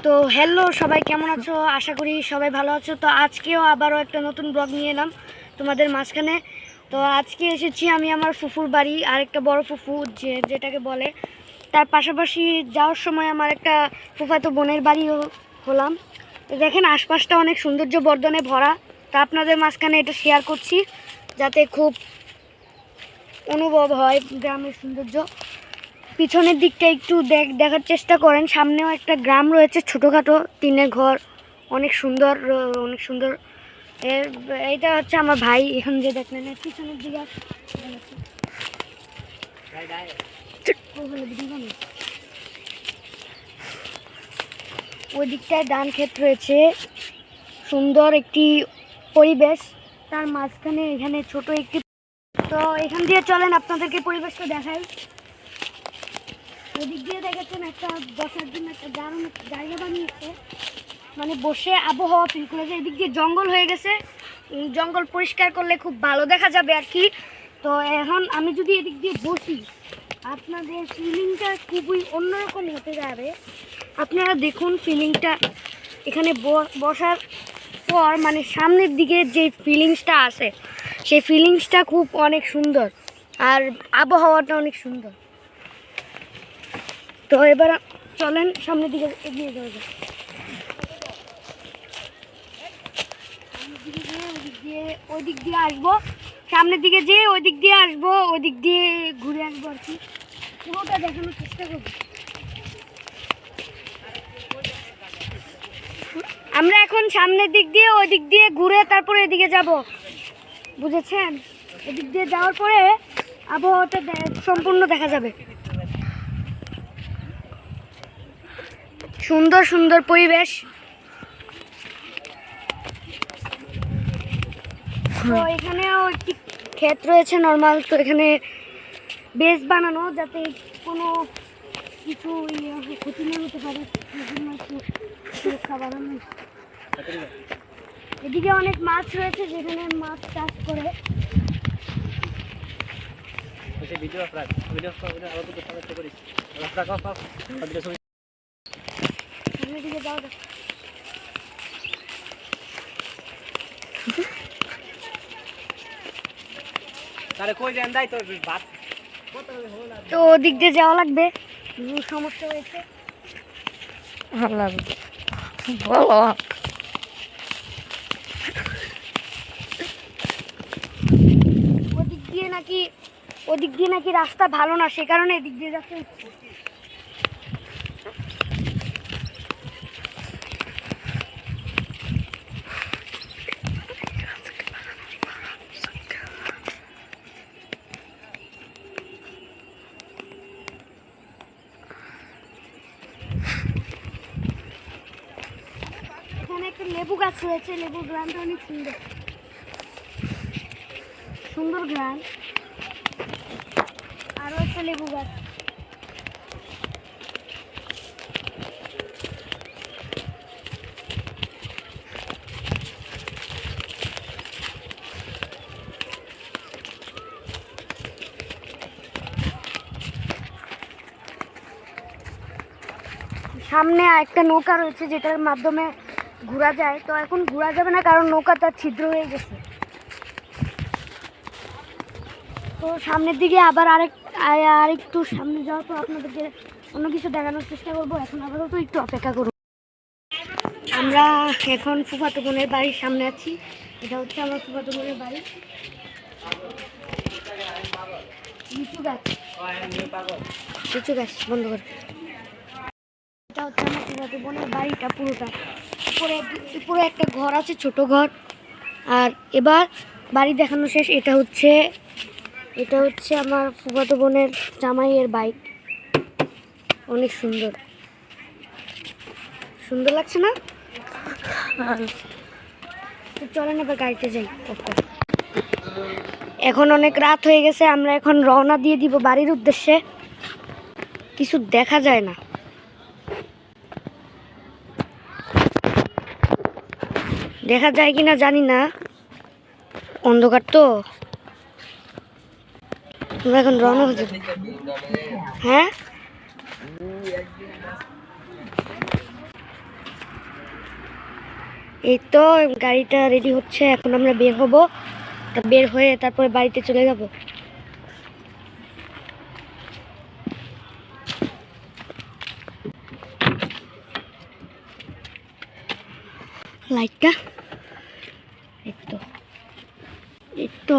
তো হ্যালো সবাই, কেমন আছো? আশা করি সবাই ভালো আছো। তো আজকেও আবারও একটা নতুন ব্লগ নিয়ে এলাম তোমাদের মাঝখানে। তো আজকে এসেছি আমি আমার ফুফুর বাড়ি, আর একটা বড় ফুফু যেটাকে বলে। তার পাশাপাশি যাওয়ার সময় আমার একটা ফুফাতো বোনের বাড়িও হলাম। তো দেখেন আশপাশটা অনেক সৌন্দর্য বর্ধনে ভরা। তা আপনাদের মাঝখানে এটা শেয়ার করছি যাতে খুব অনুভব হয় গ্রামের সৌন্দর্য। পিছনের দিকটা একটু দেখার চেষ্টা করেন। সামনেও একটা গ্রাম রয়েছে, ছোটোখাটো টিনের ঘর, অনেক সুন্দর অনেক সুন্দর। এইটা হচ্ছে আমার ভাই, এখন যে দেখলেন পিছনের দিকে ওই দিকটায় ধান ক্ষেত রয়েছে, সুন্দর একটি পরিবেশ। তার মাঝখানে এখানে ছোট একটি, তো এখান দিয়ে চলেন আপনাদেরকে পরিবেশটা দেখাই। ওদিক দিয়ে দেখেছেন একটা বসার জন্য একটা দারুণ জায়গা বানিয়েছে, মানে বসে আবহাওয়া ফিল করেছে। এদিক দিয়ে জঙ্গল হয়ে গেছে, জঙ্গল পরিষ্কার করলে খুব ভালো দেখা যাবে আর কি। তো এখন আমি যদি এদিক দিয়ে বসি, আপনাদের ফিলিংটা খুবই অন্যরকম হতে যাবে। আপনারা দেখুন ফিলিংটা, এখানে বসার পর মানে সামনের দিকে যে ফিলিংসটা আসে, সেই ফিলিংসটা খুব অনেক সুন্দর, আর আবহাওয়াটা অনেক সুন্দর। তো এবার চলেন সামনের দিকে এগিয়ে যাওয়া যায়। ওই দিক দিয়ে আসবো, সামনের দিকে যেয়ে ওই দিক দিয়ে আসবো, ওই দিক দিয়ে ঘুরে আসবো আর কি। পুরোটা দেখানোর চেষ্টা করবো। আমরা এখন সামনের দিক দিয়ে ওই দিক দিয়ে ঘুরে তারপরে এদিকে যাব, বুঝেছেন? এদিক দিয়ে যাওয়ার পরে আবহাওয়াটা সম্পূর্ণ দেখা যাবে। সুন্দর সুন্দর পরিবেশ। তো এখানেও একটি ক্ষেত রয়েছে নর্মাল। তো এখানে বেস বানানো যাতে কোনো কিছু ক্ষতি না হতে পারে, সুরক্ষা বানানো। এদিকে অনেক মাছ রয়েছে, যেখানে মাছ চাষ করে। এদিকে যাও। তো ওদিক দিয়ে যাওয়া লাগবে, সমস্যা হয়েছে। ওদিক দিয়ে নাকি রাস্তা ভালো না, সে কারণে এদিক দিয়ে যাচ্ছে। এখানে একটা লেবু গাছ রয়েছে, লেবুর গ্রামটা অনেক সুন্দর, সুন্দর গ্রাম। আরো একটা লেবু গাছ। সামনে একটা নৌকা রয়েছে যেটার মাধ্যমে ঘোরা যায়। তো এখন ঘোরা যাবে না, কারণ নৌকাটা ছিদ্র হয়ে গেছে। তো সামনের দিকে আবার আরেকটু সামনে যাওয়ার পর আপনাদেরকে অন্য কিছু দেখানোর চেষ্টা করবো। এখন আপাতত একটু অপেক্ষা করব। আমরা এখন ফুফাতো বোনের বাড়ির সামনে আছি। এটা হচ্ছে আমার ফুফাতো বোনের বাড়ি। লিচু গাছ, লিচু গাছ বন্ধ করে। এটা হচ্ছে আমার ফুফাতো বোনের বাড়িটা পুরোটা। উপরে একটা ঘর আছে, ছোট ঘর। আর এবার বাড়ি দেখানো শেষ। এটা হচ্ছে আমার ফুফাতো বোনের জামাইয়ের বাইক, অনেক সুন্দর, সুন্দর লাগছে না? তো চলেন এবার গাড়িতে যাই। এখন অনেক রাত হয়ে গেছে, আমরা এখন রওনা দিয়ে দিব বাড়ির উদ্দেশ্যে। কিছু দেখা যায় না, দেখা যায় কিনা জানি না, অন্ধকার তো। আমরা এখন রওনা হয়ে যাব। হ্যাঁ, এই তো গাড়িটা রেডি হচ্ছে, এখন আমরা বের হব। তা বের হয়ে তারপরে বাড়িতে চলে যাব। লাইটটা এই তো